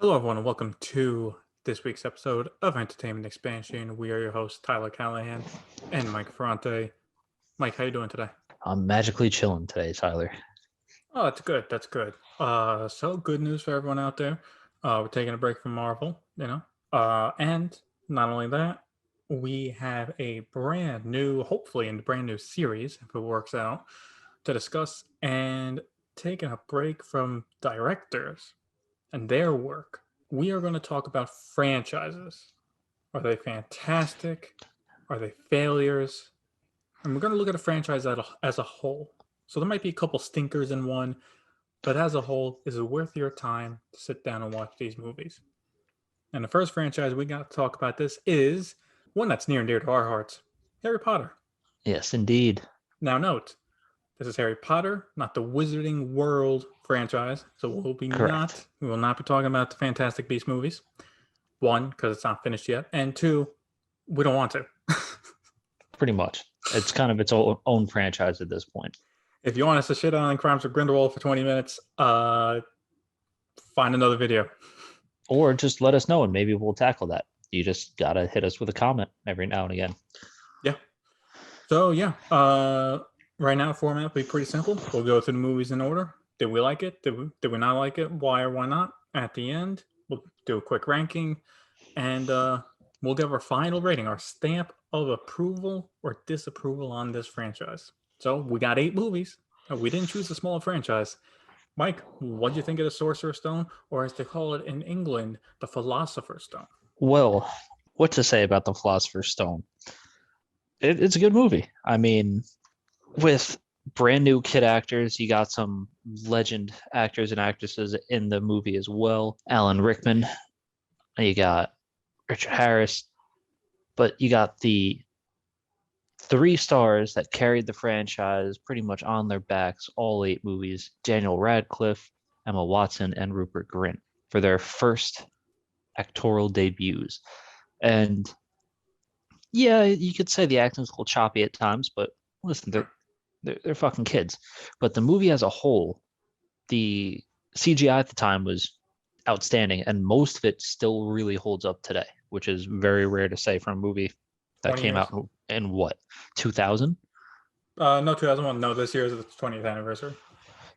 Hello, everyone, and welcome to this week's episode of Entertainment Expansion. We are your hosts, Tyler Callahan and Mike Ferrante. Mike, how you doing today? I'm magically chilling today, Tyler. Oh, that's good. That's good. So good news for everyone out there. We're taking a break from Marvel, and not only that, we have a brand new, hopefully, a brand new series, if it works out, to discuss and taking a break from directors and their work. We are going to talk about franchises. Are they fantastic? Are they failures? And we're going to look at a franchise as a whole. So there might be a couple stinkers in one, but as a whole, is it worth your time to sit down and watch these movies? And the first franchise we got to talk about this is one that's near and dear to our hearts, Harry Potter. Yes, indeed. Now note, this is Harry Potter, not the Wizarding World franchise. So Correct. we will not be talking about the Fantastic Beasts movies. One, because it's not finished yet, and two, we don't want to. Pretty much. It's kind of its own franchise at this point. If you want us to shit on Crimes of Grindelwald for 20 minutes, find another video. Or just let us know and maybe we'll tackle that. You just gotta hit us with a comment every now and again. Yeah. So yeah, right now the format will be pretty simple. We'll go through the movies in order. Did we like it? Did we not like it? Why or why not? At the end, we'll do a quick ranking, and we'll give our final rating, our stamp of approval or disapproval on this franchise. So we got 8 movies. We didn't choose a small franchise. Mike, what do you think of the Sorcerer's Stone, or as they call it in England, the Philosopher's Stone? Well, what to say about the Philosopher's Stone? It's a good movie. I mean, with brand new kid actors, you got some legend actors and actresses in the movie as well. Alan Rickman, you got Richard Harris, but you got the 3 stars that carried the franchise pretty much on their backs all 8 movies: Daniel Radcliffe, Emma Watson, and Rupert Grint for their first actorial debuts. And yeah, you could say the acting's a little choppy at times, but listen, they're fucking kids. But the movie as a whole, the CGI at the time was outstanding, and most of it still really holds up today, which is very rare to say from a movie that 20 came years? out in what, 2000? No, 2001. No, this year is the 20th anniversary.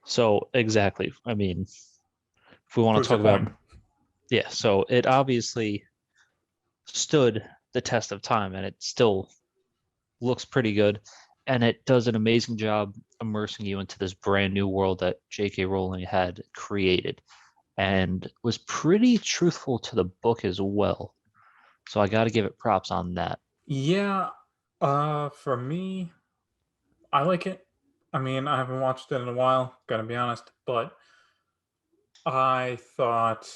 So exactly. I mean, if we want to Proves your talk about, point. yeah, so it obviously stood the test of time and it still looks pretty good. And it does an amazing job immersing you into this brand new world that J.K. Rowling had created and was pretty truthful to the book as well. So I got to give it props on that. Yeah, for me, I like it. I mean, I haven't watched it in a while, gonna be honest, but I thought,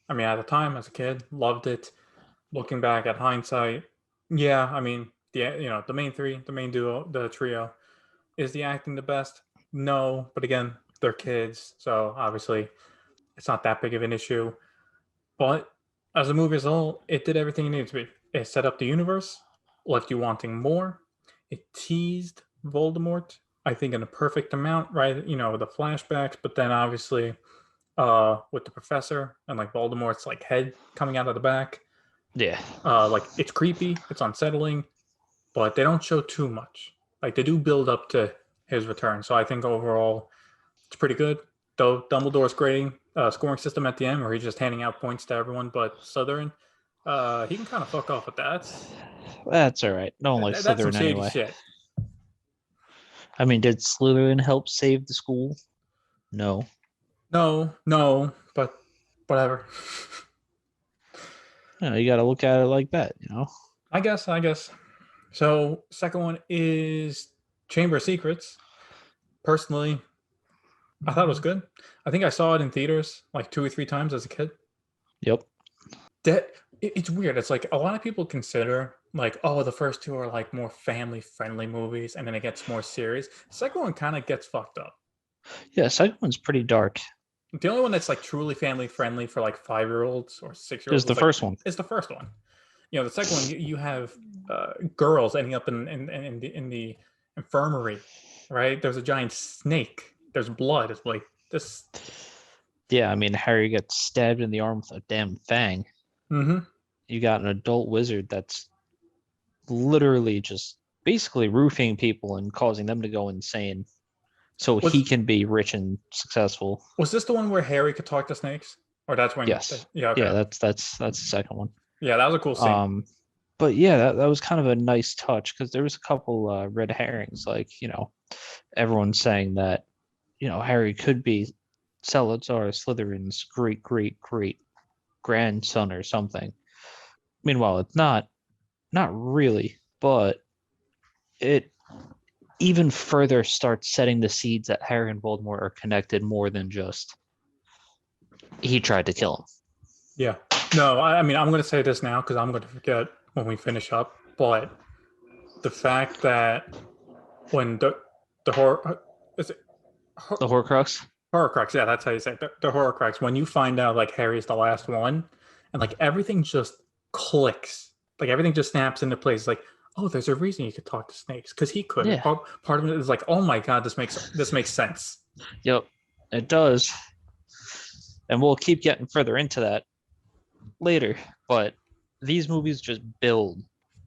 I mean, at the time as a kid, loved it. Looking back at hindsight, yeah, I mean, the main three, the main duo, the trio, is the acting the best? No, but again, they're kids, so obviously it's not that big of an issue. But as a movie as a whole, it did everything it needed to be. It set up the universe, left you wanting more. It teased Voldemort, I think, in a perfect amount, right? The flashbacks, but then obviously with the professor and like Voldemort's like head coming out of the back. Yeah. Like it's creepy, it's unsettling, but they don't show too much. Like they do build up to his return. So I think overall it's pretty good. Though Dumbledore's grading scoring system at the end where he's just handing out points to everyone but Slytherin, he can kind of fuck off with that. That's all right. No one likes That's some Slytherin shady anyway. shit. I mean, did Slytherin help save the school? No. No, but whatever. You got to look at it like that. I guess. So second one is Chamber of Secrets. Personally, I thought it was good. I think I saw it in theaters like 2 or 3 times as a kid. Yep. It's weird. It's like a lot of people consider like, oh, the first 2 are like more family friendly movies, and then it gets more serious. The second one kind of gets fucked up. Yeah, second one's pretty dark. The only one that's like truly family friendly for like 5-year-olds or 6-year-olds Is the first one. is the first one. The second one you have girls ending up in the infirmary, right? There's a giant snake. There's blood. It's like this. Yeah, I mean, Harry gets stabbed in the arm with a damn fang. Mm-hmm. You got an adult wizard that's literally just basically roofing people and causing them to go insane so he Was can be rich and successful. was this the one where Harry could talk to snakes? Or that's when Yes. yeah, Yeah, okay. that's the second one. Yeah, that was a cool scene. Um, but yeah, that was kind of a nice touch because there was a couple red herrings, like, everyone's saying that, Harry could be Salazar Slytherin's great grandson or something. Meanwhile, it's not really, but it even further starts setting the seeds that Harry and Voldemort are connected more than just he tried to kill him. Yeah. No, I mean I'm gonna say this now because I'm gonna forget when we finish up. But the fact that when the horror is it The Horcrux. Horcrux, yeah, that's how you say it. The Horcrux. When you find out like Harry's the last one, and like everything just clicks, like everything just snaps into place. Like, oh, there's a reason you could talk to snakes because he could. And Yeah. part of it is like, oh my god, this makes sense. Yep. It does. And we'll keep getting further into that later. But these movies just build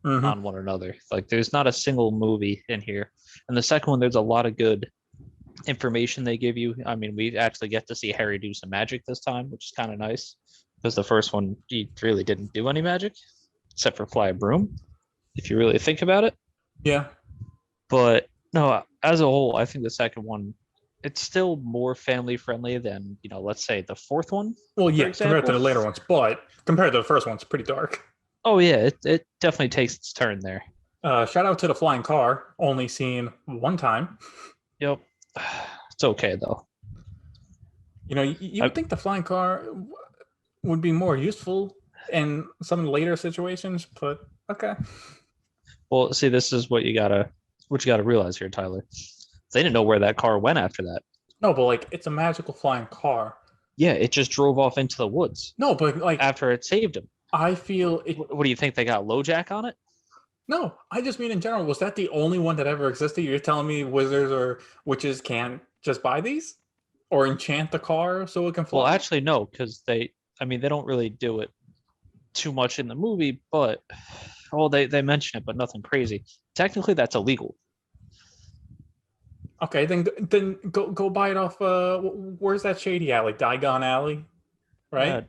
Hmm. on one another. Like there's not a single movie in here. And the second one, there's a lot of good information they give you. I mean, we actually get to see Harry do some magic this time, which is kind of nice. Because the first one, he really didn't do any magic, except for fly a broom, if you really think about it. Yeah. But no, as a whole, I think the second one, it's still more family friendly than, let's say the fourth one, Well, for yeah, compared to example. the later ones, but compared to the first one, it's pretty dark. Oh yeah, it definitely takes its turn there. Shout out to the flying car, only seen one time. Yep. It's okay though. You I, would think the flying car would be more useful in some later situations, but okay. well, see, this is what you gotta realize here, Tyler. They didn't know where that car went after that. No, but like it's a magical flying car. Yeah, it just drove off into the woods No, but like after it saved him. I feel it. What do you think they got LoJack on it? No, I just mean in general. Was that the only one that ever existed? You're telling me wizards or witches can't just buy these or enchant the car so it can Well, fly? actually, no, because I mean, they don't really do it too much in the movie, but they mention it, but nothing crazy. Technically, that's illegal. Okay, then go buy it off. Where's that shady alley? Diagon Alley, Uh, right?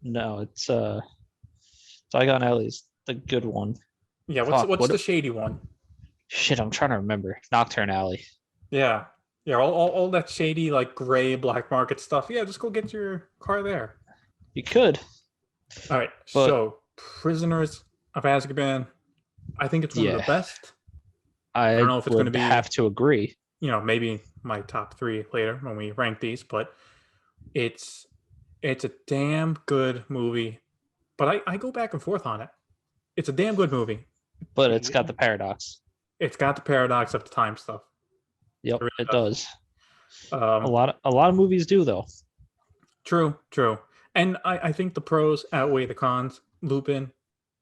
no, it's Diagon Alley's the good one. Yeah. What's Fuck, what's what? the shady one? Shit, I'm trying to remember. Nocturne Alley. Yeah. Yeah, all that shady, like gray black market stuff. Yeah, just go get your car there. You could, All right. but So, Prisoners of Azkaban, I think it's one of the yeah, best. I don't I know if it's going to would be, have to agree. maybe my top three later when we rank these, but it's it's a damn good movie. But I go back and forth on it. It's a damn good movie. But it's got the paradox. It's got the paradox of the time stuff. It Yep, really it does. does. A Um, lot, a lot of movies do though. true. And I think the pros outweigh the cons. Lupin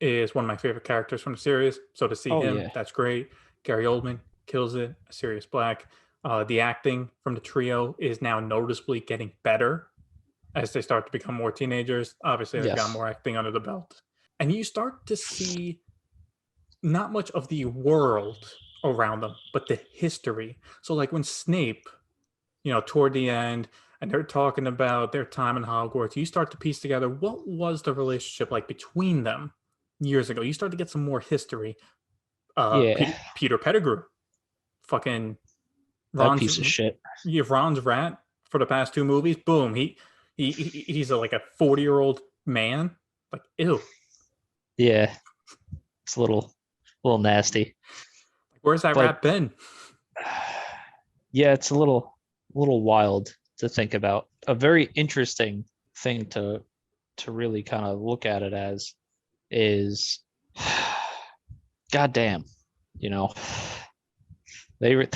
is one of my favorite characters from the series. So to see Oh him, yeah, that's great. Gary Oldman kills it. Sirius Black. The acting from the trio is now noticeably getting better as they start to become more teenagers. Obviously, they've got yes, more acting under the belt. And you start to see not much of the world around them, but the history. So, like when Snape, toward the end, and they're talking about their time in Hogwarts, you start to piece together what was the relationship like between them years ago. You start to get some more history. yeah. Peter Pettigrew, fucking That Ron's, piece of shit. you have Ron's rat for the past two movies. Boom, he's like a 40-year-old man. Like, ew. Yeah, it's a little nasty. Where's that But rat been? yeah, it's a little wild to think about. A very interesting thing to really kind of look at it as is, goddamn, you know, they were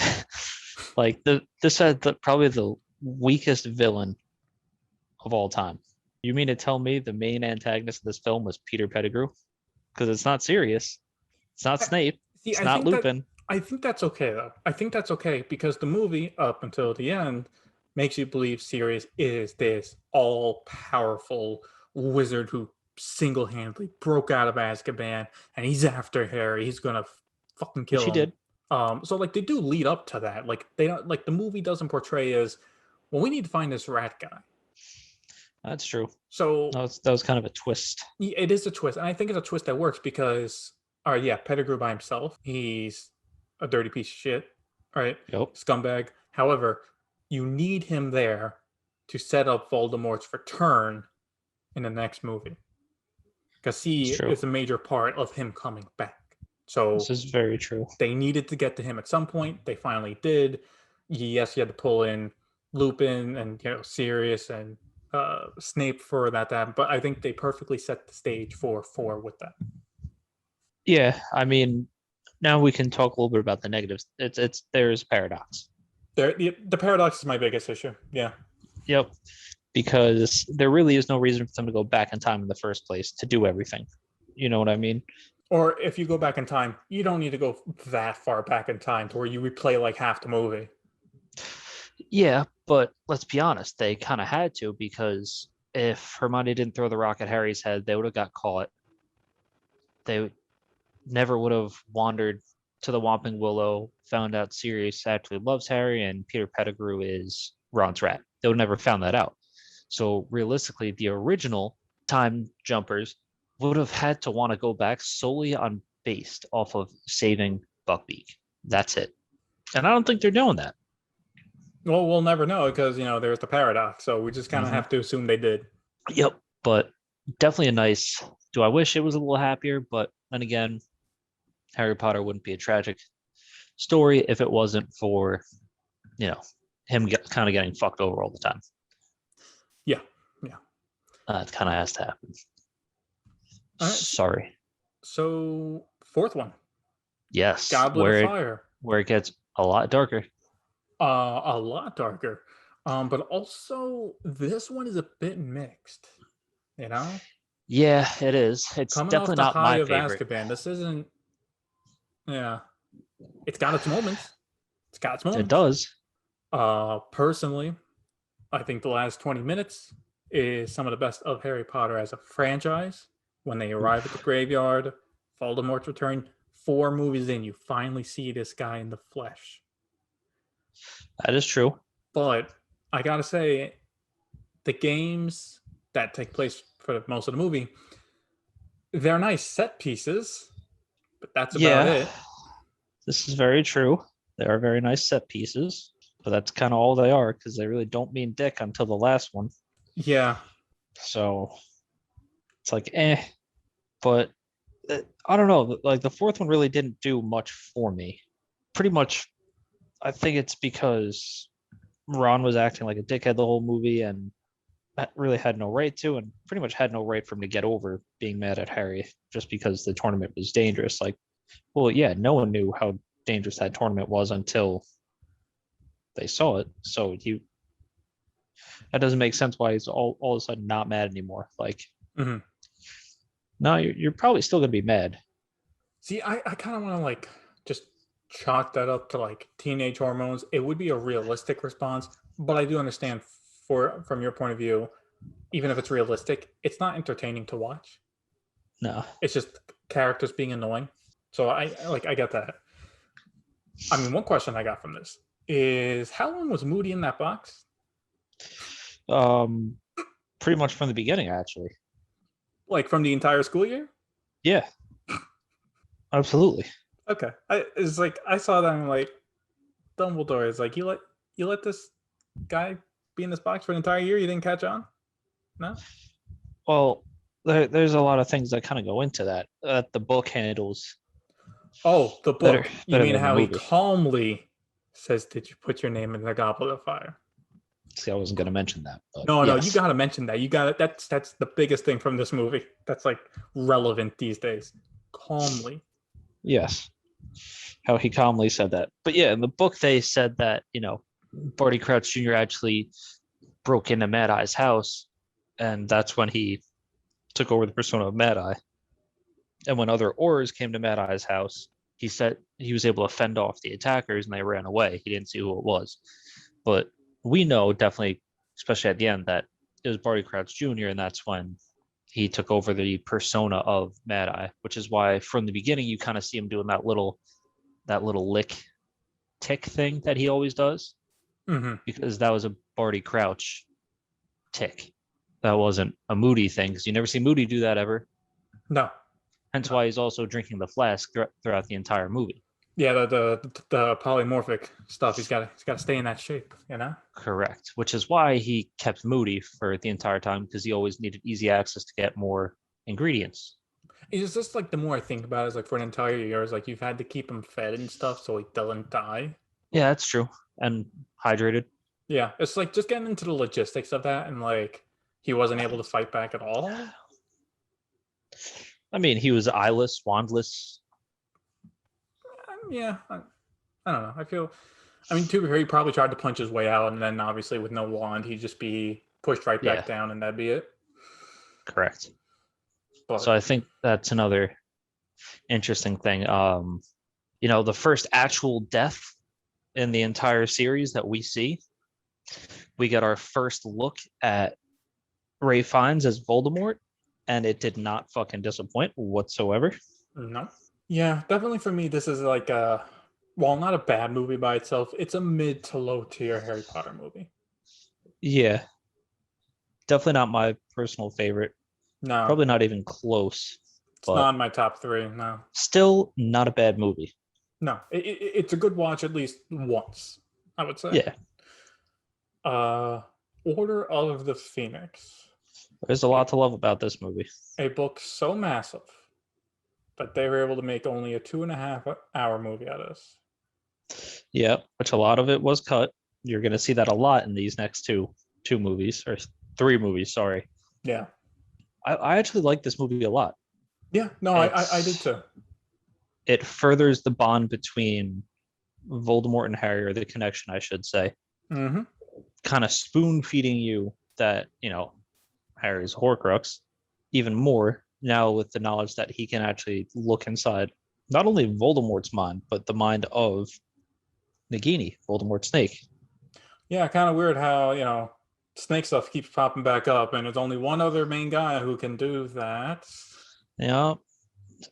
like this had probably the weakest villain of all time. You mean to tell me the main antagonist of this film was Peter Pettigrew? Because it's not serious. It's not Snape. See, It's not Lupin. I think that's okay though. I think that's okay because the movie up until the end makes you believe Sirius is this all powerful wizard who single handedly broke out of Azkaban and he's after Harry. He's gonna fucking Which he kill him. did. So like they do lead up to that. Like they don't like the movie doesn't portray as well. We need to find this rat guy. That's true. So That was kind of a twist. it is a twist, and I think it's a twist that works because, yeah, Pettigrew by himself, he's a dirty piece of shit, right? Yep. Scumbag. However, you need him there to set up Voldemort's return in the next movie, because he It's true. is a major part of him coming back. So This is very true. they needed to get to him at some point. They finally did. Yes, you had to pull in Lupin and Sirius and Snape for that to happen, but I think they perfectly set the stage for four with that. Yeah, I mean, now we can talk a little bit about the negatives. There's paradox. The paradox is my biggest issue. Yeah. Yep. Because there really is no reason for them to go back in time in the first place to do everything. You know what I mean? Or if you go back in time, you don't need to go that far back in time to where you replay like half the movie. Yeah, but let's be honest, they kind of had to, because if Hermione didn't throw the rock at Harry's head, they would have got caught. They never would have wandered to the Whomping Willow, found out Sirius actually loves Harry and Peter Pettigrew is Ron's rat. They would never found that out. So realistically, the original time jumpers would have had to want to go back solely on based off of saving Buckbeak. That's it. And I don't think they're doing that. Well, we'll never know because, there's the paradox. So we just kind of have to assume they did. Yep. But definitely a nice. Do I wish it was a little happier? But then again, Harry Potter wouldn't be a tragic story if it wasn't for, him kind of getting fucked over all the time. Yeah. It kind of has to happen. Right. Sorry. So, fourth one. Yes. Goblet of Fire. Where it gets a lot darker. A lot darker. But also, this one is a bit mixed. Yeah, it is. It's coming definitely off the not high my of favorite. Azkaban. This isn't. Yeah, it's got its moments. It does. Personally, I think the last 20 minutes is some of the best of Harry Potter as a franchise. When they arrive at the graveyard, Voldemort's return, 4 movies in, you finally see this guy in the flesh. That is true. But I gotta say, the games that take place for most of the movie, they're nice set pieces, but that's about it. This is very true. They are very nice set pieces, but that's kind of all they are because they really don't mean dick until the last one. Yeah. So it's like, but I don't know. Like the fourth one really didn't do much for me. Pretty much, I think it's because Ron was acting like a dickhead the whole movie and really had no right to, and pretty much had no right for him to get over being mad at Harry just because the tournament was dangerous. Like, well, yeah, no one knew how dangerous that tournament was until they saw it. So that doesn't make sense why he's all of a sudden not mad anymore. Like, no, you're probably still gonna be mad. See, I kind of want to like just chalk that up to like teenage hormones. It would be a realistic response, but I do understand from your point of view, even if it's realistic, it's not entertaining to watch. No, it's just characters being annoying. So I get that. I mean, one question I got from this is how long was Moody in that box? Pretty much from the beginning, actually. Like from the entire school year? Yeah. Absolutely. Okay. It's like I saw that and I'm like, Dumbledore is like, you let this guy be in this box for an entire year? You didn't catch on? No? Well, there's a lot of things that kind of go into that. The book handles. Oh, the book. You mean how he calmly says, "Did you put your name in the Goblet of Fire?" See, I wasn't going to mention that. But no, you got to mention that. You got it. That's the biggest thing from this movie. That's like relevant these days. Calmly. Yes. How he calmly said that. But yeah, in the book they said that, Barty Crouch Jr. actually broke into Mad Eye's house, and that's when he took over the persona of Mad Eye. And when other Aurors came to Mad Eye's house, he said he was able to fend off the attackers and they ran away. He didn't see who it was. But we know definitely, especially at the end, that it was Barty Crouch Jr., and that's when he took over the persona of Mad Eye, which is why from the beginning you kind of see him doing that little lick tick thing that he always does, Hmm. because that was a Barty Crouch tick. That wasn't a Moody thing, because you never see Moody do that ever. No, Hence no. why he's also drinking the flask throughout the entire movie. Yeah, the polymorphic stuff. He's got to stay in that shape. You know. Correct. Which is why he kept Moody for the entire time, because he always needed easy access to get more ingredients. It's just like the more I think about it, it's like for an entire year, it's like you've had to keep him fed and stuff so he doesn't die. Yeah, that's true. And hydrated. Yeah, it's like just getting into the logistics of that, and like he wasn't able to fight back at all. I mean, he was eyeless, wandless. Yeah, I don't know. I mean, to be fair, he probably tried to punch his way out, and then obviously with no wand, he'd just be pushed right back Yeah, down, and that'd be it. correct. So But I think that's another interesting thing. The first actual death in the entire series that we see, we get our first look at Ray Fiennes as Voldemort, and it did not fucking disappoint whatsoever. no, yeah, definitely for me, this is like a while not a bad movie by itself, it's a mid to low tier Harry Potter movie. Yeah, definitely not my personal favorite. No, Probably not even close, it's but not in my top three. No, still not a bad movie. no, it's a good watch at least once, I would say. Yeah, Uh, Order of the Phoenix, there's a a, lot to love about this movie. a book so massive that they were able to make only a 2.5 hour movie out of this. Yeah, which a lot of it was cut. You're going to see that a lot in these next two movies, or three movies. Sorry, Yeah, I actually like this movie a lot. yeah, no, I did It's too. it furthers the bond between Voldemort and Harry, or the connection, I should say. Mm-hmm. Kind of spoon feeding you that Harry's a Horcrux even more now, with the knowledge that he can actually look inside not only Voldemort's mind but the mind of Nagini, Voldemort's snake. Yeah, kind of weird how snake stuff keeps popping back up, and there's only one other main guy who can do that. Yeah,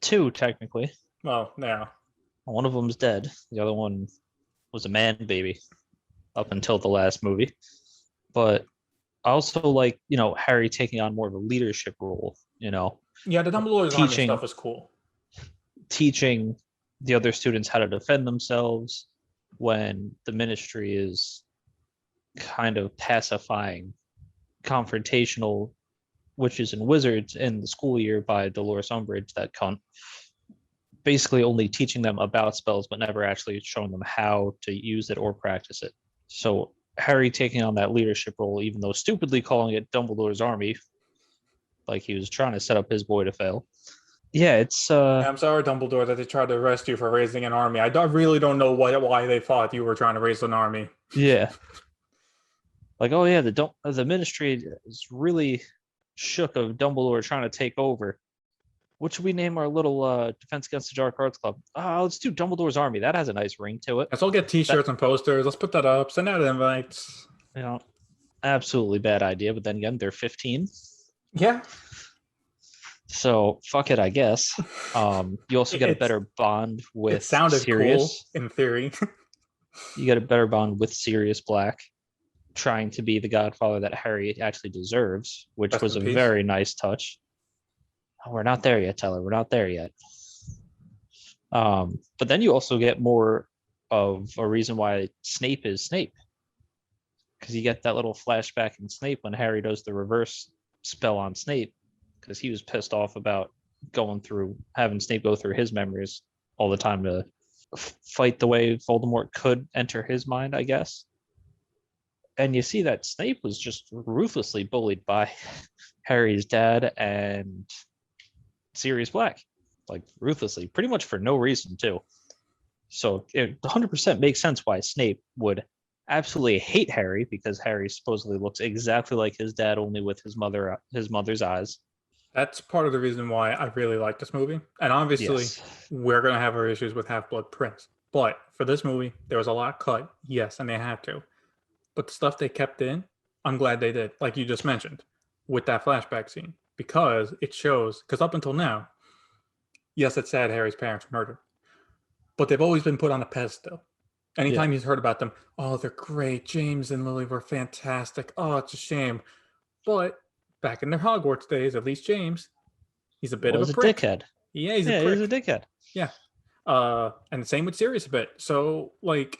two technically. Well, yeah, One of them's dead. The other one was a man baby up until the last movie. But I also like, Harry taking on more of a leadership role, yeah, the Dumbledore's army teaching stuff is cool. teaching the other students how to defend themselves when the ministry is kind of pacifying confrontational witches and wizards in the school year by Dolores Umbridge, that cunt, basically only teaching them about spells but never actually showing them how to use it or practice it. So Harry taking on that leadership role, even though stupidly calling it Dumbledore's army, like he was trying to set up his boy to fail. Yeah, it's Yeah, I'm sorry, Dumbledore, that they tried to arrest you for raising an army. Really don't know why they thought you were trying to raise an army. yeah, like, oh yeah, the ministry is really shook of Dumbledore trying to take over. What should we name our little Defense Against the Dark Arts club? Let's do Dumbledore's Army. That has a nice ring to it. Let's all get That T-shirts and posters. Let's put that up. Send out invites. you know, absolutely bad idea. But then again, they're 15, Yeah, so fuck it, I guess. You also get a it's better bond it with sounded cool Sirius. in theory. You get a better bond with Sirius Black, trying to be the Godfather that Harry actually deserves, which Rest was in a peace. very nice touch. Oh, we're not there yet, Teller. We're not there yet. But then you also get more of a reason why Snape is Snape, because you get that little flashback in Snape when Harry does the reverse spell on Snape, because he was pissed off about having Snape go through his memories all the time to fight the way Voldemort could enter his mind, I guess. And you see that Snape was just ruthlessly bullied by Harry's dad and Sirius Black, like ruthlessly, pretty much for no reason too. So it 100% makes sense why Snape would absolutely hate Harry, because Harry supposedly looks exactly like his dad, only with his mother's eyes. That's part of the reason why I really like this movie. And obviously, Yes. we're gonna have our issues with Half Blood Prince. But for this movie, there was a lot cut, yes, and they had to. But the stuff they kept in, I'm glad they did, like you just mentioned, with that flashback scene, because it shows. Because up until now, yes, it's sad Harry's parents were murdered, but they've always been put on a pedestal. Yeah. Anytime he's heard about them, oh, they're great. James and Lily were fantastic. Oh, it's a shame. But back in their Hogwarts days, at least James, he's a bit of a Was a prick. dickhead. Yeah, he's a Yeah, he's a prick. dickhead. Yeah. And the same with Sirius a bit. So, like,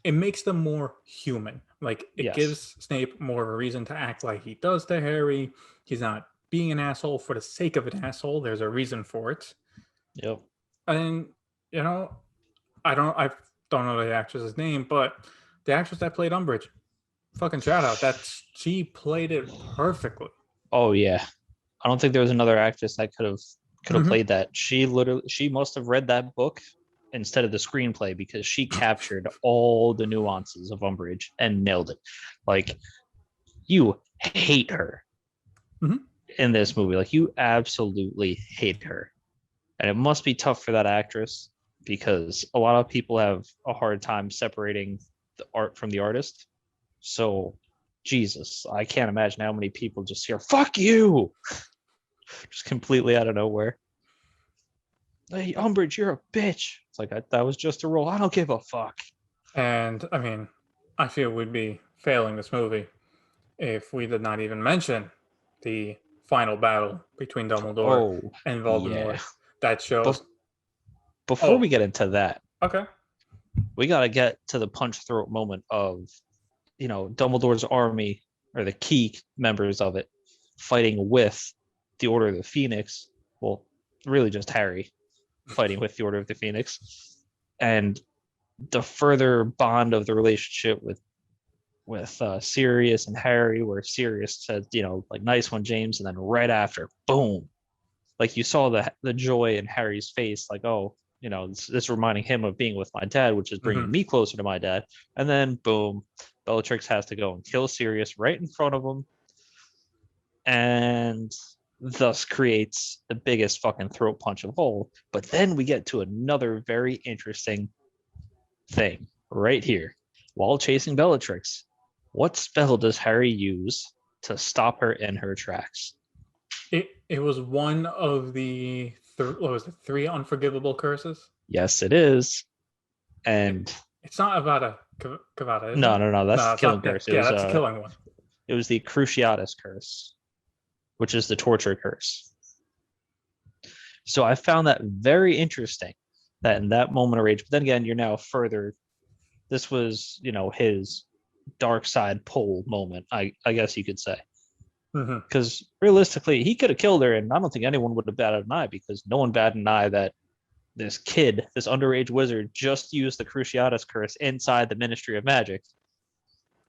it makes them more human. Like, it Yes. gives Snape more of a reason to act like he does to Harry. He's not being an asshole for the sake of an asshole. There's a reason for it. Yep. And, you know, I don't know the actress's name, but the actress that played Umbridge, fucking shout out. She played it perfectly. Oh yeah. I don't think there was another actress that could have Mhm. played that. She must have read that book instead of the screenplay because she captured all the nuances of Umbridge and nailed it. Like you hate her Mhm. in this movie. Like you absolutely hate her. And it must be tough for that actress because a lot of people have a hard time separating the art from the artist. So Jesus, I can't imagine how many people just hear "fuck you" just completely out of nowhere. Hey, Umbridge, you're a bitch. It's like that was just a role. I don't give a fuck. And I mean, I feel we'd be failing this movie if we did not even mention the final battle between Dumbledore Oh, and yeah. Voldemort. That But shows. before Oh, we get into that, okay. we got to get to the punch throat moment of, Dumbledore's army or the key members of it fighting with the Order of the Phoenix. Well, really just Harry fighting with the Order of the Phoenix. And the further bond of the relationship with Sirius and Harry, where Sirius said, like nice one, James, and then right after, boom, like you saw the joy in Harry's face, like oh, this reminding him of being with my dad, which is Hmm. bringing me closer to my dad, and then boom, Bellatrix has to go and kill Sirius right in front of him, and thus creates the biggest fucking throat punch of all. But then we get to another very interesting thing right here. While chasing Bellatrix, what spell does Harry use to stop her in her tracks? It was one of the what was it, three unforgivable curses. Yes, it is. It, And it's not about a Kavada, is it? no, no, no, that's No, the it's killing not. Yeah, curse. yeah, that's a killing one. It was the Cruciatus curse, which is the torture curse. So I found that very interesting that in that moment of rage, but then again, you're now further. This was, his dark side pull moment, I guess you could say. Hmm. Because realistically, he could have killed her, and I don't think anyone would have batted an eye because no one batted an eye that this kid, this underage wizard, just used the Cruciatus curse inside the Ministry of Magic.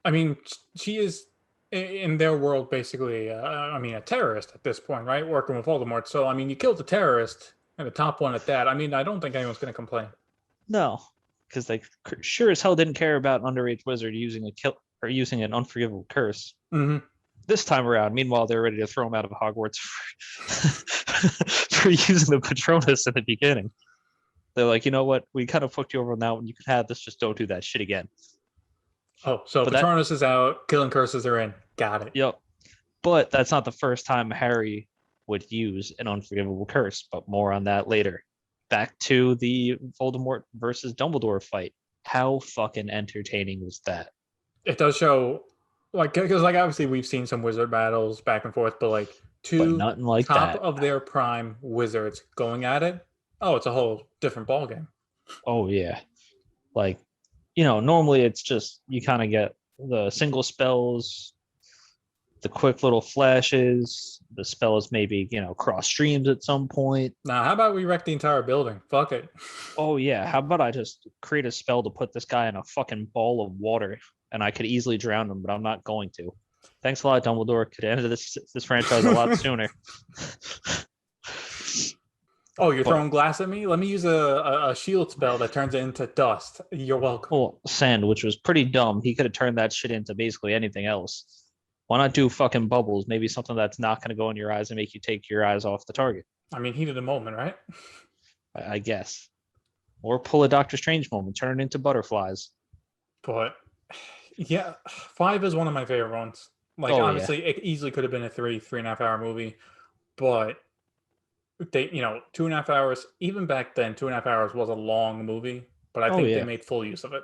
I mean, she is in their world basically. I mean, a terrorist at this point, right? Working with Voldemort. So I mean, you killed the terrorist and the top one at that. I mean, I don't think anyone's going to complain. No, because they sure as hell didn't care about an underage wizard using a kill or using an unforgivable curse. Hmm. This time around, meanwhile, they're ready to throw him out of Hogwarts for using the Patronus in the beginning. They're like, you know what? We kind of fucked you over on that one. You could have this. Just don't do that shit again. Oh, so But that, Patronus is out. Killing curses are in. Got it. yep. But that's not the first time Harry would use an unforgivable curse. But more on that later. Back to the Voldemort versus Dumbledore fight. How fucking entertaining was that? It does show, like, because like obviously we've seen some wizard battles back and forth, but like But two nothing like top that. of their prime wizards going at it. Oh, it's a whole different ballgame. Oh yeah. Like, normally it's just you kind of get the single spells, the quick little flashes, the spells maybe, cross streams at some point. Now, how about we wreck the entire building? Fuck it. Oh yeah, how about I just create a spell to put this guy in a fucking ball of water and I could easily drown him, but I'm not going to. Thanks a lot, Dumbledore. Could have ended this franchise a lot sooner. Oh, you're But throwing glass at me? Let me use a shield spell that turns it into dust. You're welcome. well, sand, which was pretty dumb. He could have turned that shit into basically anything else. Why not do fucking bubbles? Maybe something that's not going to go in your eyes and make you take your eyes off the target. I mean, heat of the moment, right? I guess. Or pull a Doctor Strange moment, turn it into butterflies. But Yeah, 5 is one of my favorite ones. Like, Oh yeah, obviously, it easily could have been a 3.5 hour movie, but they, 2.5 hours, even back then, 2.5 hours was a long movie, but I oh think they yeah, made full use of it.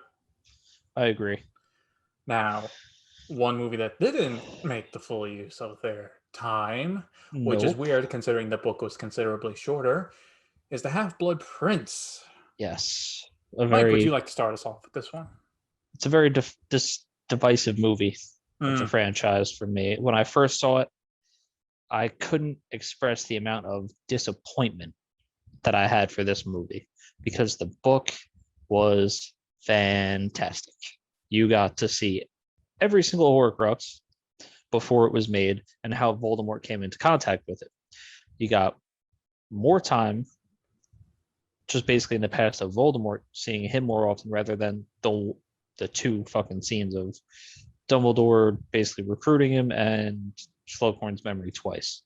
I agree. Now, one movie that didn't make the full use of their time, which is Nope. weird considering the book was considerably shorter, is The Half Blood Prince. Yes, a Mike, would you very like to start us off with this one? it's a very divisive movie of the Mm, franchise for me. When I first saw it, I couldn't express the amount of disappointment that I had for this movie because the book was fantastic. You got to see every single Horcrux before it was made and how Voldemort came into contact with it. You got more time just basically in the past of Voldemort, seeing him more often rather than the two fucking scenes of Dumbledore basically recruiting him and Slughorn's memory twice.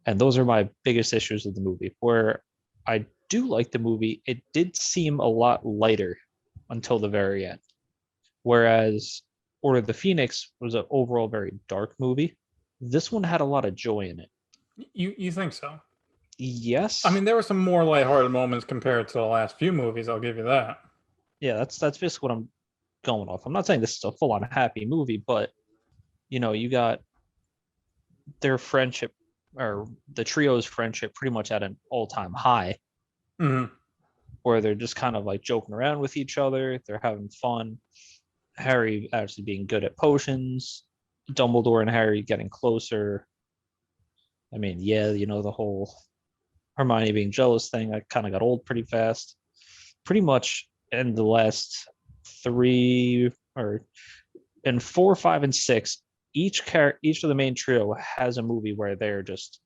And those are my biggest issues with the movie. Where I do like the movie, it did seem a lot lighter until the very end. Whereas Order of the Phoenix was an overall very dark movie. This one had a lot of joy in it. you think so? I Yes, mean, there were some more lighthearted moments compared to the last few movies. I'll give you that. yeah, that's basically what I'm going off. I'm not saying this is a full on happy movie, but you got their friendship or the trio's friendship pretty much at an all time high Hmm. where they're just kind of like joking around with each other. They're having fun. Harry actually being good at potions, Dumbledore and Harry getting closer. I mean, yeah, the whole Hermione being jealous thing, I kind of got old pretty fast. Pretty much in the last three or in four, five, and six, each of the main trio has a movie where they're just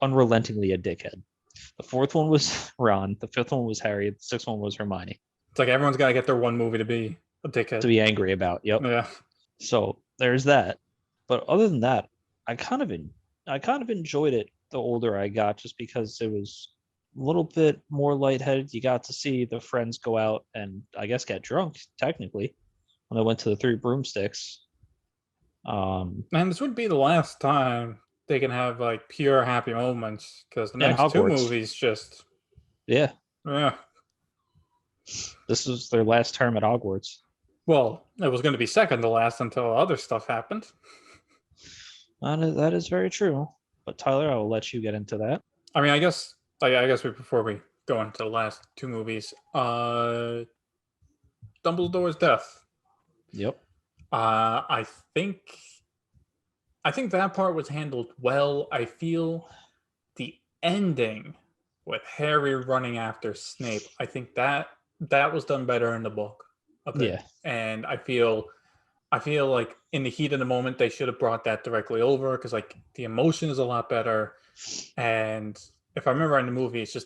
unrelentingly a dickhead. The fourth one was Ron. The fifth one was Harry. The sixth one was Hermione It's like everyone's got to get their one movie to be a to dickhead. be angry about. Yep. Yeah. So there's that. But other than that, I kind of I kind of enjoyed it the older I got, just because it was a little bit more lightheaded. You got to see the friends go out and I guess get drunk technically when I went to the Three Broomsticks. And this would be the last time they can have like pure happy moments because the In next two Hogwarts. movies just, Yeah, yeah. this was their last term at Hogwarts. Well, it was going to be second to last until other stuff happened. That is very true. But Tyler, I will let you get into that. I mean, I guess before we go into the last two movies, Dumbledore's death. Yep. I think I think that part was handled well. I feel the ending with Harry running after Snape, I think that was done better in the book a bit. Yeah. And I feel like in the heat of the moment they should have brought that directly over because like the emotion is a lot better. And if I remember in the movie, it's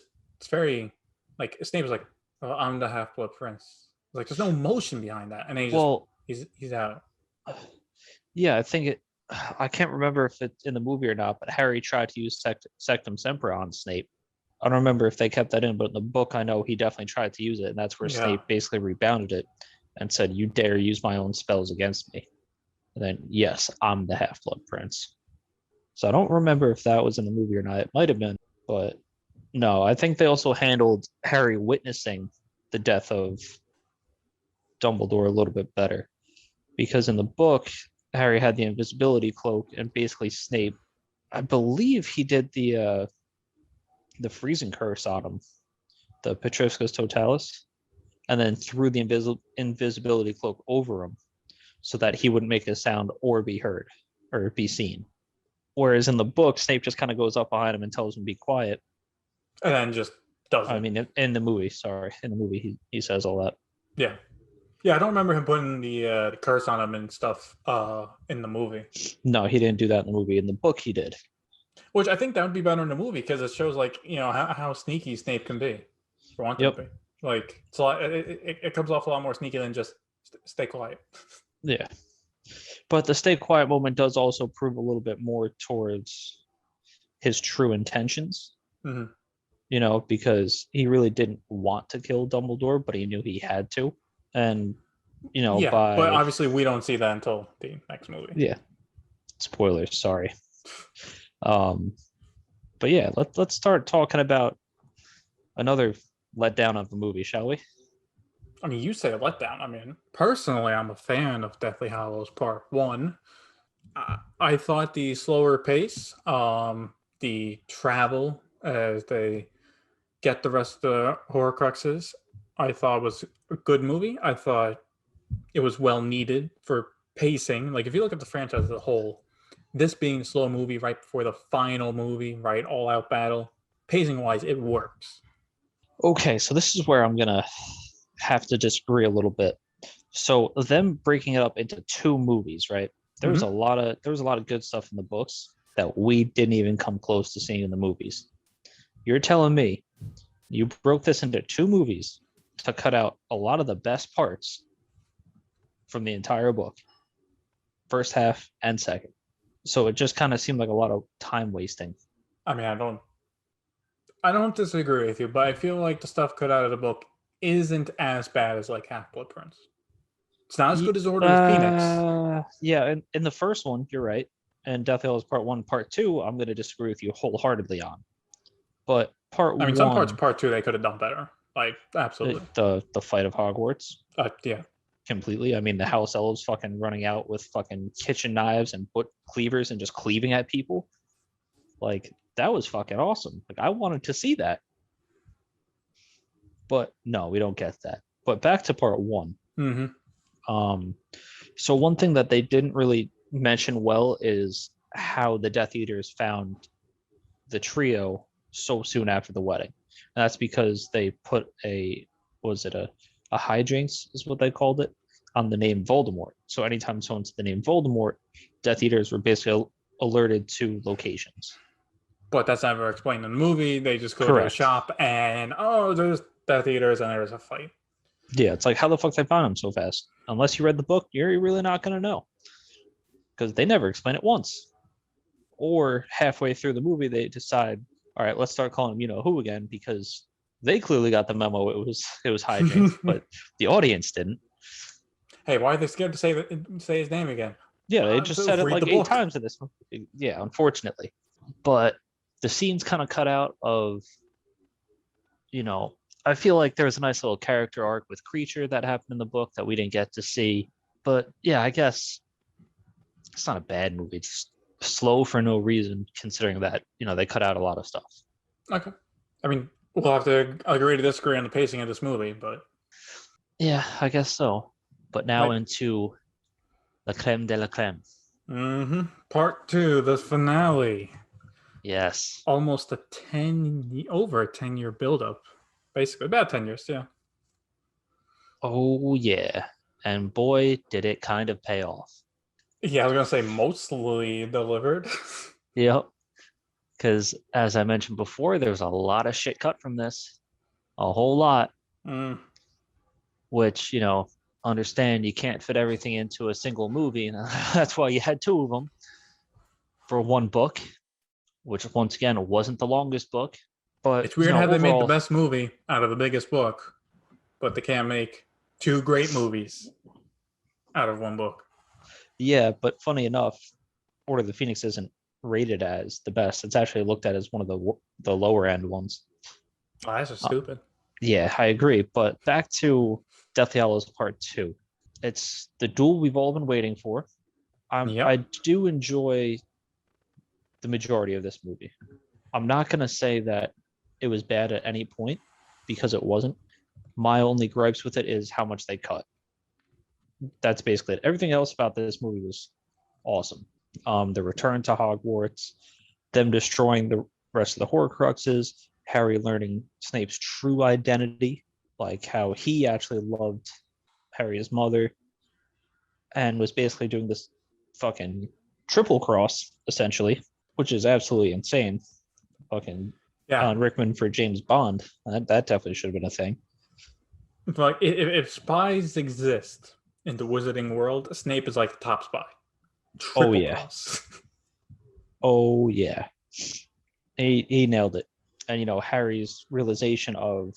very like Snape was like, oh, I'm the Half Blood Prince. Like there's no emotion behind that, and then Well, he's out. yeah, I think it. I can't remember if it's in the movie or not, but Harry tried to use Sectum Sempra on Snape. I don't remember if they kept that in, but in the book, I know he definitely tried to use it, and that's where Yeah, Snape basically rebounded it and said, "You dare use my own spells against me?" And then, yes, I'm the Half Blood Prince. So I don't remember if that was in the movie or not. It might have been, but no, I think they also handled Harry witnessing the death of Dumbledore a little bit better because in the book, Harry had the invisibility cloak, and basically Snape, I believe he did the freezing curse on him, the Petriscus Totalis, and then threw the invisibility cloak over him so that he wouldn't make a sound or be heard or be seen. Whereas in the book, Snape just kind of goes up behind him and tells him to be quiet. and then just does I it. mean, in the movie, sorry, in the movie, he says all that. Yeah, yeah. I don't remember him putting the curse on him and stuff in the movie, No, he didn't do that in the movie. In the book, he did. which I think that would be better in the movie because it shows like how sneaky Snape can be, for wanting to Yep. be. Like it's a lot, it comes off a lot more sneaky than just stay quiet. Yeah. But the stay quiet moment does also prove a little bit more towards his true intentions, Hmm. because he really didn't want to kill Dumbledore, but he knew he had to. And Yeah, but by obviously we don't see that until the next movie. yeah, spoilers, sorry. Um, but yeah, let's start talking about another letdown of the movie, shall we? I mean, you say a letdown. I mean, personally, I'm a fan of Deathly Hallows Part One. I thought the slower pace, the travel as they get the rest of the Horcruxes, I thought was a good movie. I thought it was well needed for pacing. Like if you look at the franchise as a whole, this being a slow movie right before the final movie, right, all out battle, pacing wise, it works. Okay, so this is where I'm gonna have to disagree a little bit. So them breaking it up into two movies, right? Mm-hmm. There was a lot of good stuff in the books that we didn't even come close to seeing in the movies. You're telling me you broke this into two movies to cut out a lot of the best parts from the entire book, first half and second. So it just kind of seemed like a lot of time wasting. I mean, I don't disagree with you, but I feel like the stuff cut out of the book isn't as bad as like Half Blood Prince. It's not as good as Order of the Phoenix. Yeah, in the first one, you're right. And Death Hill is part one, part two. I'm going to disagree with you wholeheartedly on. But part I mean, some parts of one, Part Two they could have done better. Like absolutely. the fight of Hogwarts, Yeah. completely. I mean, the house elves fucking running out with fucking kitchen knives and foot cleavers and just cleaving at people. Like that was fucking awesome. Like I wanted to see that, but no, we don't get that. But back to part one. Mm-hmm. Um, so one thing that they didn't really mention well is how the Death Eaters found the trio so soon after the wedding. And that's because they put was it a hijinks is what they called it on the name Voldemort. So anytime someone said the name Voldemort, Death Eaters were basically alerted to locations. But that's never explained in the movie. They just go to a Correct. shop and there's Death Eaters and there's a fight. Yeah, it's like how the fuck they found him so fast? Unless you read the book, you're really not gonna know because they never explain it once. Or halfway through the movie, they decide, all right, let's start calling him you know who again because they clearly got the memo. It was hijinks, but the audience didn't. Hey, why are they scared to say his name again? Yeah, they just To said it read the like eight book. times in this one. Yeah, unfortunately. But the scenes kind of cut out of, you know, I feel like there was a nice little character arc with Creature that happened in the book that we didn't get to see. But yeah, I guess it's not a bad movie. It's slow for no reason, considering that, they cut out a lot of stuff. Okay. I mean, we'll have to agree to disagree on the pacing of this movie, but Yeah, I guess so. But now right. into la creme de la creme. Mm-hmm. Part two, the finale. Yes. Almost over a 10-year buildup. Basically, about 10 years, yeah. Oh, yeah. And boy, did it kind of pay off. Yeah, I was gonna say mostly delivered. Yep. Because as I mentioned before, there's a lot of shit cut from this. A whole lot, Mm. which, understand you can't fit everything into a single movie. And that's why you had two of them for one book, which once again wasn't the longest book. But, It's weird how they made the overall, best movie out of the biggest book, but they can't make two great movies out of one book. yeah, but funny enough, Order of the Phoenix isn't rated as the best. It's actually looked at as one of the lower end ones. Oh, that's just Uh, stupid. yeah, I agree. But back to Deathly Hallows Part Two. It's the duel we've all been waiting for. I Yep. do enjoy the majority of this movie. I'm not gonna say that it was bad at any point because it wasn't. My only gripes with it is how much they cut. That's basically it. Everything else about this movie was awesome. The return to Hogwarts, them destroying the rest of the Horcruxes, Harry learning Snape's true identity, like how he actually loved Harry's mother, and was basically doing this fucking triple cross essentially, which is absolutely insane. Fucking Yeah. Alan Rickman for James Bond. That definitely should have been a thing. Like if spies exist in the wizarding world, Snape is like the top spy. Oh Triple yeah. cross. Oh yeah. He nailed it. And Harry's realization of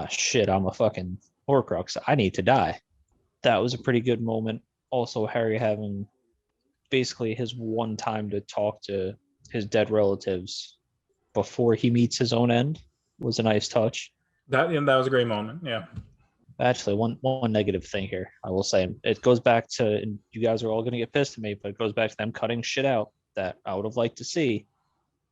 shit, I'm a fucking Horcrux. I need to die. That was a pretty good moment. Also, Harry having basically his one time to talk to his dead relatives before he meets his own end was a nice touch. That was a great moment. Yeah. Actually, one negative thing here, I will say, it goes back to, and you guys are all going to get pissed at me, but it goes back to them cutting shit out that I would have liked to see.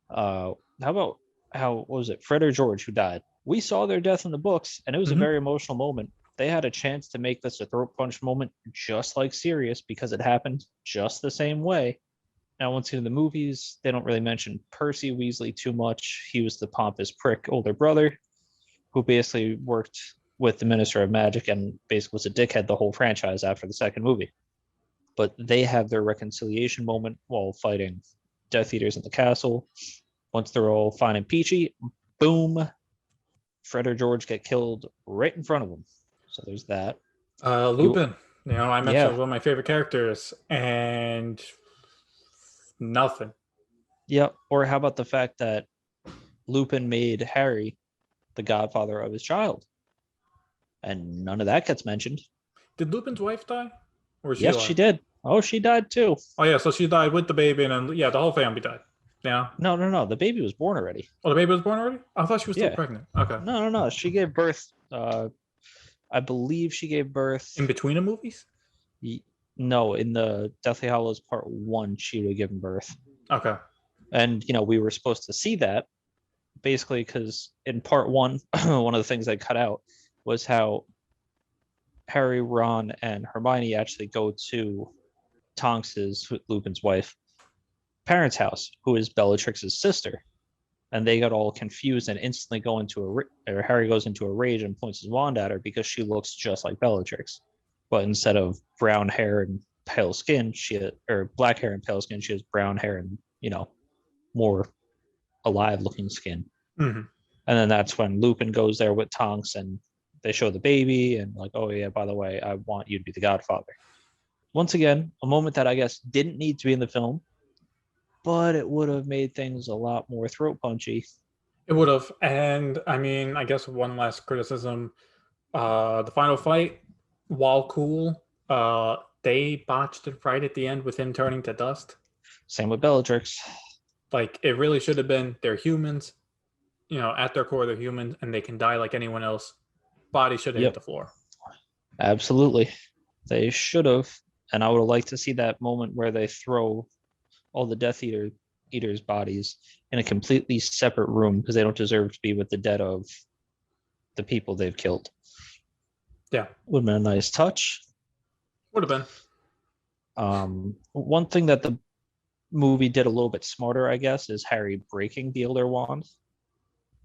How about how what was it, Fred or George who died? We saw their death in the books, and it was a Hmm. very emotional moment. They had a chance to make this a throat punch moment, just like Sirius, because it happened just the same way. Now, once in the movies, they don't really mention Percy Weasley too much. He was the pompous prick older brother who basically worked with the Minister of Magic and basically was a dickhead the whole franchise after the second movie. But they have their reconciliation moment while fighting Death Eaters in the castle. Once they're all fine and peachy, boom, Fred or George get killed right in front of them. So there's that. You, Lupin. You know, I mentioned yeah, one of my favorite characters, and nothing. yeah. Or how about the fact that Lupin made Harry the godfather of his child, and none of that gets mentioned. Did Lupin's wife die, or was she Yes, she alive? did. Oh, she died too. Oh yeah, so she died with the baby, and then yeah, the whole family died. Yeah. No, no, no. The baby was born already. Oh, the baby was born already. I thought she was still Yeah. pregnant. Okay. No, no, no. She gave birth. I believe she gave birth. In between the movies. No, in the Deathly Hallows Part One, she would have given birth, Okay. and we were supposed to see that basically because in Part One, one of the things they cut out was how Harry, Ron, and Hermione actually go to Tonks's Lupin's wife parents' house, who is Bellatrix's sister, and they got all confused and instantly go into or Harry goes into a rage and points his wand at her because she looks just like Bellatrix, but instead of brown hair and pale skin, or black hair and pale skin, she has brown hair and more alive looking skin. Hmm. And then that's when Lupin goes there with Tonks and they show the baby and like, oh yeah, by the way, I want you to be the godfather. Once again, a moment that I guess didn't need to be in the film, but it would have made things a lot more throat punchy. It would have, and I mean, I guess one last criticism: the final fight, while cool, they botched it right at the end with him turning to dust. Same with Bellatrix. Like it really should have been. They're humans, you know, at their core, they're humans, and they can die like anyone else. Body should have hit Yep, the floor. absolutely. They should have. And I would have liked to see that moment where they throw all the Eaters' bodies in a completely separate room because they don't deserve to be with the dead of the people they've killed. Yeah, Would have been a nice touch. would have been. One thing that the movie did a little bit smarter, I guess, is Harry breaking the Elder Wand.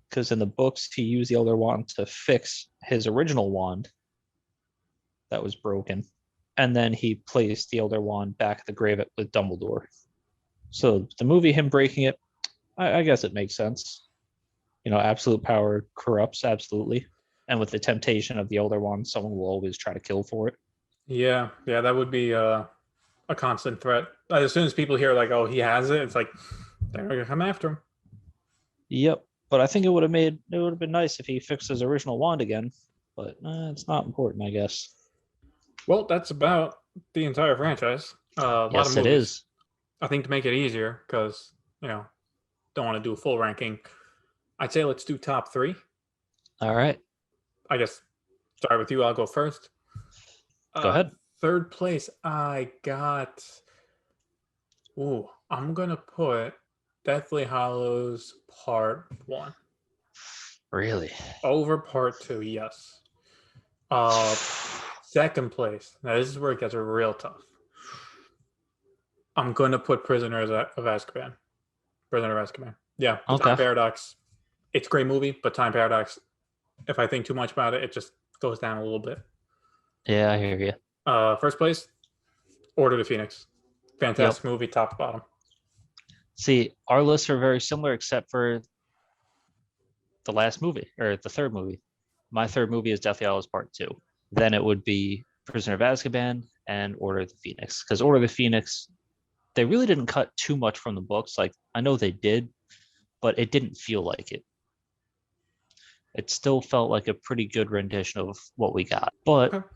Because in the books, he used the Elder Wand to fix his original wand that was broken. And then he placed the Elder Wand back at the grave with Dumbledore. So the movie, him breaking it, I guess it makes sense. Absolute power corrupts, absolutely. And with the temptation of the Elder Wand, someone will always try to kill for it. Yeah, yeah, that would be a constant threat. As soon as people hear like, "Oh, he has it," it's like they're gonna come after him. Yep. But I think it would have been nice if he fixed his original wand again. But it's not important, I guess. Well, that's about the entire franchise. A lot of Yes, it movies. is. I think to make it easier, because you know, don't want to do a full ranking. I'd say let's do top three. All right. I guess start with you. I'll go first. Go Uh, ahead. Third place, I got. Ooh, I'm gonna put Deathly Hollows Part One Really? over Part Two. Yes. Uh, Second place. Now this is where it gets real tough. I'm gonna put Prisoners of Azkaban. Prisoner of Azkaban. Yeah, the Time Okay. Paradox. It's a great movie, but Time Paradox. If I think too much about it, it just goes down a little bit. Yeah, I hear you. First place, Order the Phoenix. Yep. Fantastic movie, top to bottom. See, our lists are very similar except for the last movie or the third movie. My third movie is Deathly Hallows Part Two. Then it would be Prisoner of Azkaban and Order of the Phoenix. Because Order of the Phoenix, they really didn't cut too much from the books. Like I know they did, but it didn't feel like it. It still felt like a pretty good rendition of what we got. But Okay.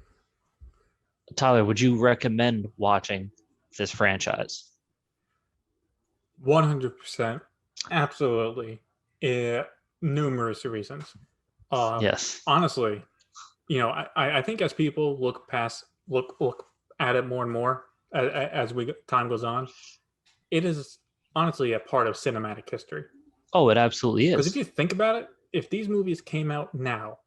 Tyler, would you recommend watching this franchise? 100%. Absolutely. Numerous reasons. Uh, Yes. Honestly, I think as people look at it more and more as time goes on, it is honestly a part of cinematic history. Oh, it absolutely Because if is. you think about it, if these movies came out now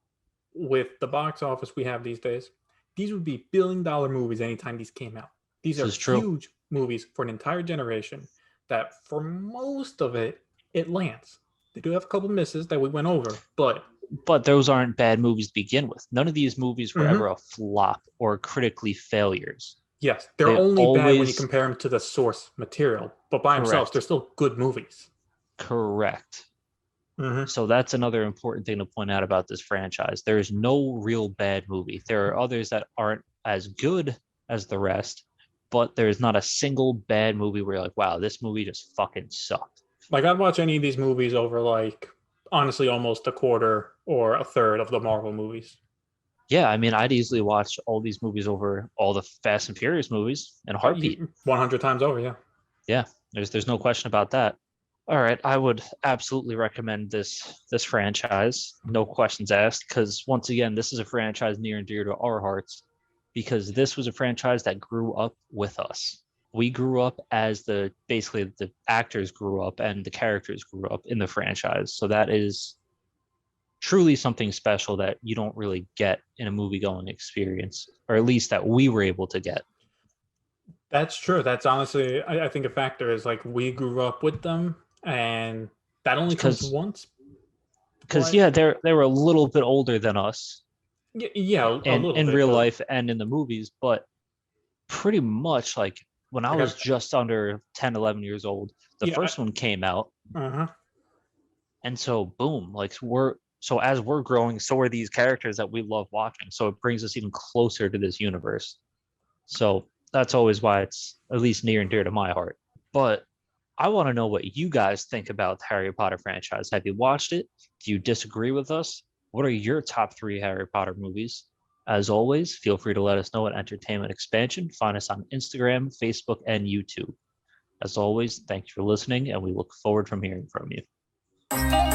with the box office we have these days, these would be billion-dollar movies anytime these came out. These This are is true. huge movies for an entire generation that for most of it, it lands. They do have a couple misses that we went over, but But those aren't bad movies to begin with. None of these movies were ever mhm, a flop or critically failures. yes, they're They only bad when you always compare them to the source material, but by themselves, they're correct. still good movies. Correct. Hmm. So that's another important thing to point out about this franchise. There is no real bad movie. There are others that aren't as good as the rest, but there's not a single bad movie where you're like, wow, this movie just fucking sucked. Like I'd watch any of these movies over like honestly almost a quarter or a third of the Marvel movies. Yeah, I mean, I'd easily watch all these movies over all the Fast and Furious movies in a heartbeat. 100 times over, yeah. Yeah, there's no question about that. All right, I would absolutely recommend this franchise, no questions asked, because once again, this is a franchise near and dear to our hearts, because this was a franchise that grew up with us. We grew up as the basically the actors grew up and the characters grew up in the franchise. So that is truly something special that you don't really get in a movie going experience, or at least that we were able to get. That's true. That's honestly, I think a factor is like we grew up with them, and that only comes Because once. But yeah, they were a little bit older than us yeah, a little in bit. real But life and in the movies, but pretty much like when I like was just under 10, 11 years old, the yeah, first one came out. uh-huh. And so boom, like so as we're growing, so are these characters that we love watching. So it brings us even closer to this universe. So that's always why it's at least near and dear to my heart. But I want to know what you guys think about the Harry Potter franchise. Have you watched it? Do you disagree with us? What are your top three Harry Potter movies? As always, feel free to let us know at Entertainment Expansion. Find us on Instagram, Facebook, and YouTube. As always, thank you for listening, and we look forward from hearing from you.